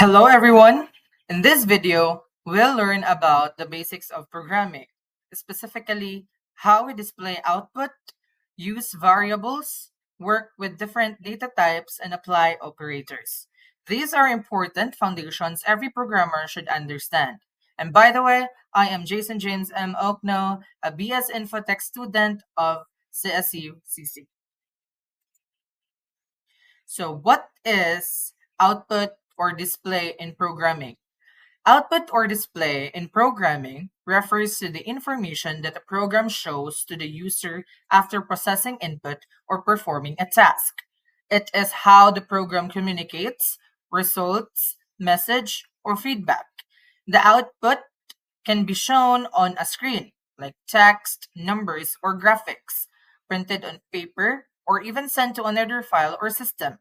Hello everyone! In this video, we'll learn about the basics of programming, specifically how we display output, use variables, work with different data types, and apply operators. These are important foundations every programmer should understand. And by the way, I am Jason James M. Okno, a BS Infotech student of CSU CC. So what is output or display in programming? Output or display in programming refers to the information that a program shows to the user after processing input or performing a task. It is how the program communicates results, message, or feedback. The output can be shown on a screen, like text, numbers, or graphics, printed on paper, or even sent to another file or system.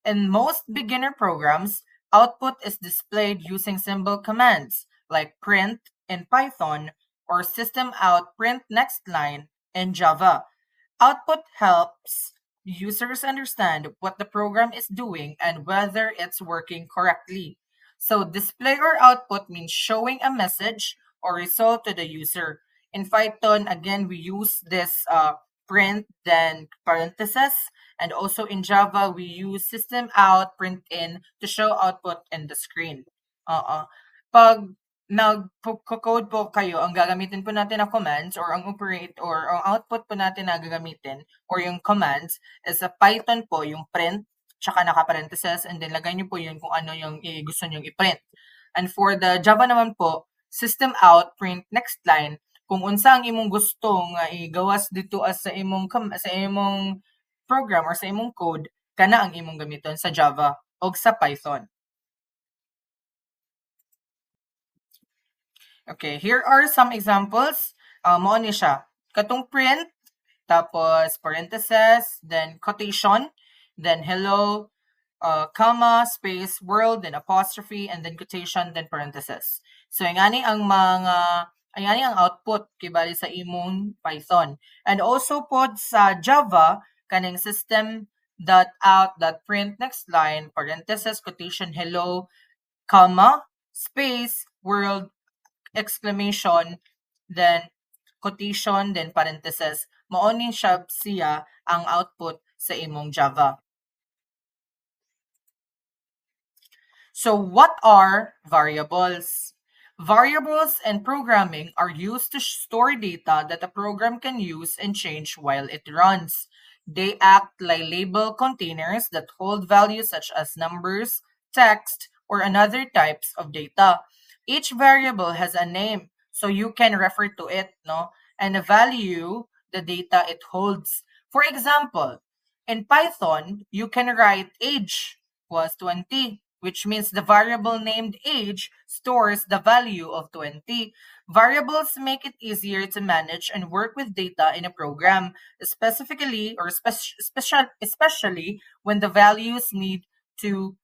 In most beginner programs, output is displayed using simple commands like print in Python or system out print next line in Java. Output helps users understand what the program is doing and whether it's working correctly. So display or output means showing a message or result to the user. In Python, again, we use this print, then parentheses, and also in Java, we use system out, print in to show output in the screen. Pag nag-code po kayo, ang gagamitin po natin na commands or ang operate or ang output po natin na gagamitin or yung commands is sa Python po yung print tsaka naka-parentheses and then lagay niyo po yun kung ano yung gusto niyo i-print. And for the Java naman po, system out, print next line, kung unsa ang imong gusto nga igawas dito as sa imong program or sa imong code, kana ang imong gamiton sa Java o sa Python. Okay, here are some examples. Mao ni siya. Katong print, tapos parentheses, then quotation, then hello, comma, space, world, then apostrophe, and then quotation, then parentheses. So, ingani ang output kibali sa imong Python. And also pod sa Java, kaning system dot out dot print next line, parentheses, quotation, hello, comma, space, world, exclamation, then quotation, then parentheses. Mao ni siya ang output sa imong Java. So what are variables? Variables in programming are used to store data that a program can use and change while it runs. They act like label containers that hold values such as numbers, text, or another types of data. Each variable has a name, so you can refer to it, and a value the data it holds. For example, in Python, you can write age was 20, which means the variable named age stores the value of 20. Variables make it easier to manage and work with data in a program, especially when the values need to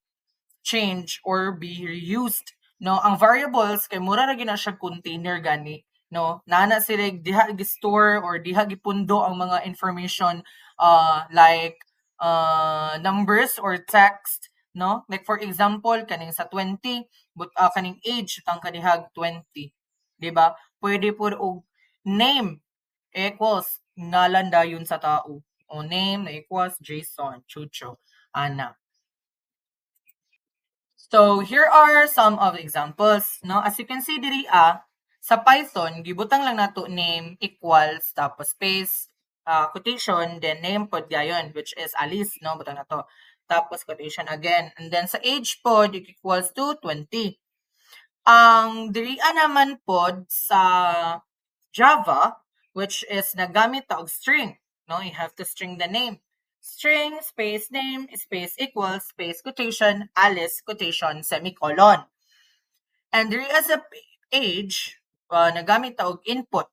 change or be reused. No, ang variables kay mura ra gyud na siya container gani, no? Nana sila diha gi-store or diha gipundo ang mga information like numbers or text, no? Like for example, kaning sa 20, but kaning age tang kanihag 20, di ba? Pwede po og name equals ngalan dayon sa tao. O name na equals Jason, Chucho, Ana. So here are some of the examples, no? As you can see diri sa Python gibutang lang nato name equals tapos space quotation then name pod gayon which is Alice, no? Butang nato. Tapos quotation again. And then sa age pod equals to 20. Ang diri naman pod sa Java which is nagamit ta og string, no? You have to string the name. String, space name, space equals, space quotation, Alice, quotation, semicolon. And there is a age, nagamit ta og input.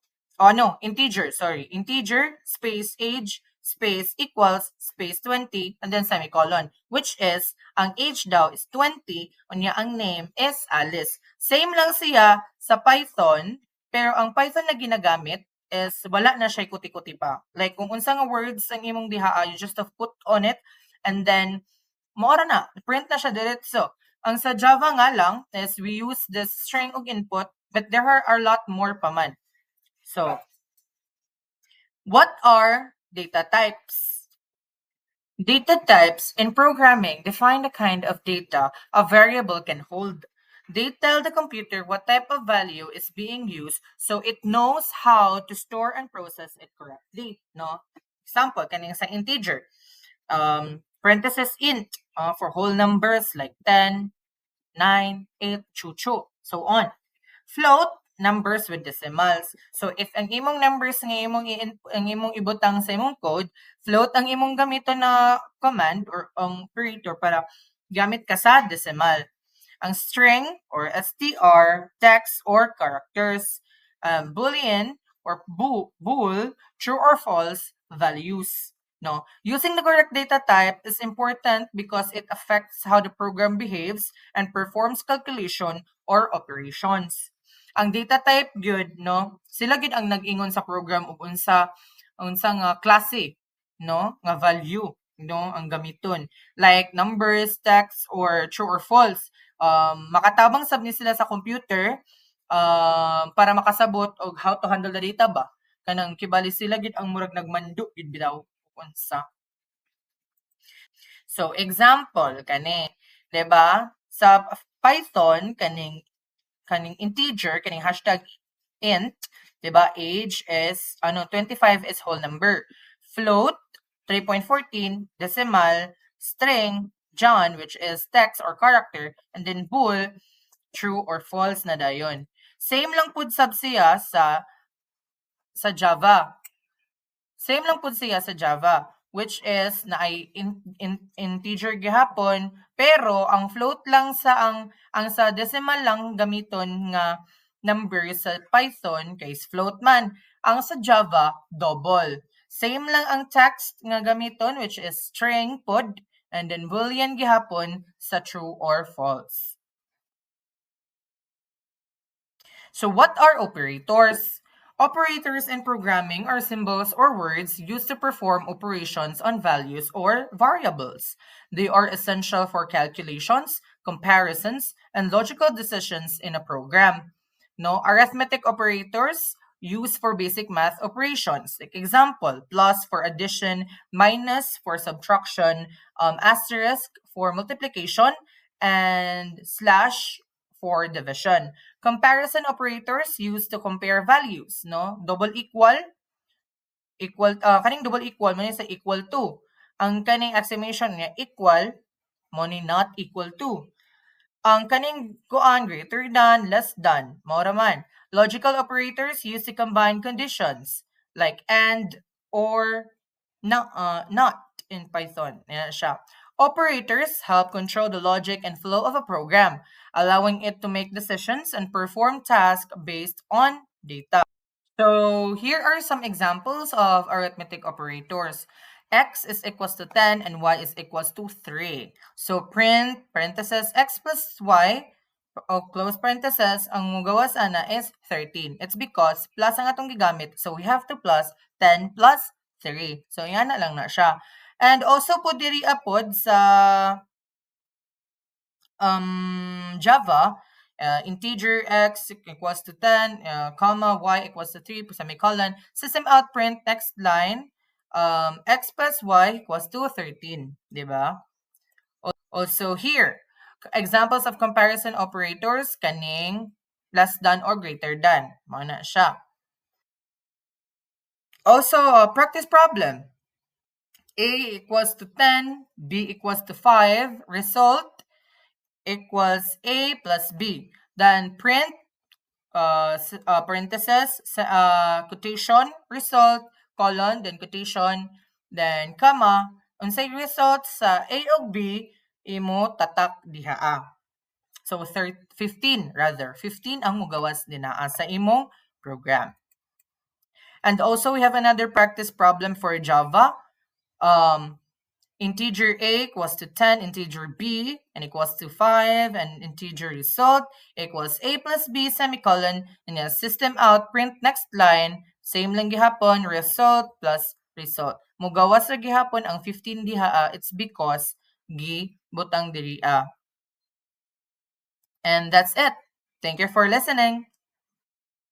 Integer, sorry. Integer, space age, space equals, space 20, and then semicolon. Which is, ang age daw is 20, unya ang name is Alice. Same lang siya sa Python, pero ang Python na ginagamit is wala na siya kuti-kuti pa. Like kung unsa nga words ang imong diha, you just have put on it and then moora na print na siya diretso. Ang sa Java nga lang is we use this string og input, but there are a lot more pa man. So, what are data types? Data types in programming define the kind of data a variable can hold. They tell the computer what type of value is being used so it knows how to store and process it correctly. No? Example, kaning sa integer. Parenthesis int for whole numbers like 10, 9, 8, chu, so on. Float, numbers with decimals. So if ang imong numbers nga ang imong ibutang sa imong code, float ang imong gamiton na command or ang operator para gamit ka sa decimal. Ang string or str, text or characters, boolean or bool, true or false values. No, using the correct data type is important because it affects how the program behaves and performs calculation or operations. Ang data type gyud, no, sila gyud ang nag-ingon sa program ug unsa nga klase, no, nga value, no, ang gamiton. Like numbers, text or true or false. Makatabang sab ni sila sa computer para makasabot og how to handle the data ba. Kanang kibali sila gid ang murag nagmando gid bitaw unsa. So example kani, 'di ba? Sa Python kaning integer kaning hashtag int, 'di ba? Age is 25 is whole number. Float 3.14, decimal, string John which is text or character, and then bool true or false na dayon. Same lang pud sab siya sa Java. Same lang pud siya sa Java, which is na ay integer gihapon, pero ang float lang sa ang sa decimal lang gamiton nga number sa Python kay float man. Ang sa Java double. Same lang ang text nga gamiton which is string pod, and then boolean gihapon sa true or false. So what are operators? Operators in programming are symbols or words used to perform operations on values or variables. They are essential for calculations, comparisons, and logical decisions in a program. No, arithmetic operators used for basic math operations. Like example, plus for addition, minus for subtraction, asterisk for multiplication, and slash for division. Comparison operators used to compare values, no? Double equal, kaning double equal mo sa equal to. Ang kaning exclamation niya equal mo ni not equal to. Ang kaning kuan greater than, less than, mao ra man. Logical operators used to combine conditions like and or not in Python. Yan siya. Operators help control the logic and flow of a program, allowing it to make decisions and perform tasks based on data. So here are some examples of arithmetic operators. X is equals to 10 and y is equals to 3. So print, parenthesis, x plus y, o close parenthesis, ang mugawas ana is 13. It's because plus ang atong gigamit. So we have to plus 10 plus 3. So yan na lang na siya. And also po diri apod sa Java, integer x equals to 10, comma, y equals to 3, semicolon, system out print, next line, x plus y equals to 13, di ba? Also here, examples of comparison operators, kaning less than or greater than, mana siya. Also, practice problem. A equals to 10, B equals to 5, result equals A plus B. Then print parenthesis, quotation, result, colon, then quotation, then comma, unsay result sa A o B, imo tatak dihaa. So 15 rather, 15 ang mugawas dinaa sa imong program. And also we have another practice problem for Java. Integer A equals to 10, integer B, and equals to 5, and integer result equals A plus B, semicolon, and yung system out, print next line, same lang gihapon, result plus result. Mugawas ra gihapon ang 15 diha, it's because butang diri And that's it. Thank you for listening.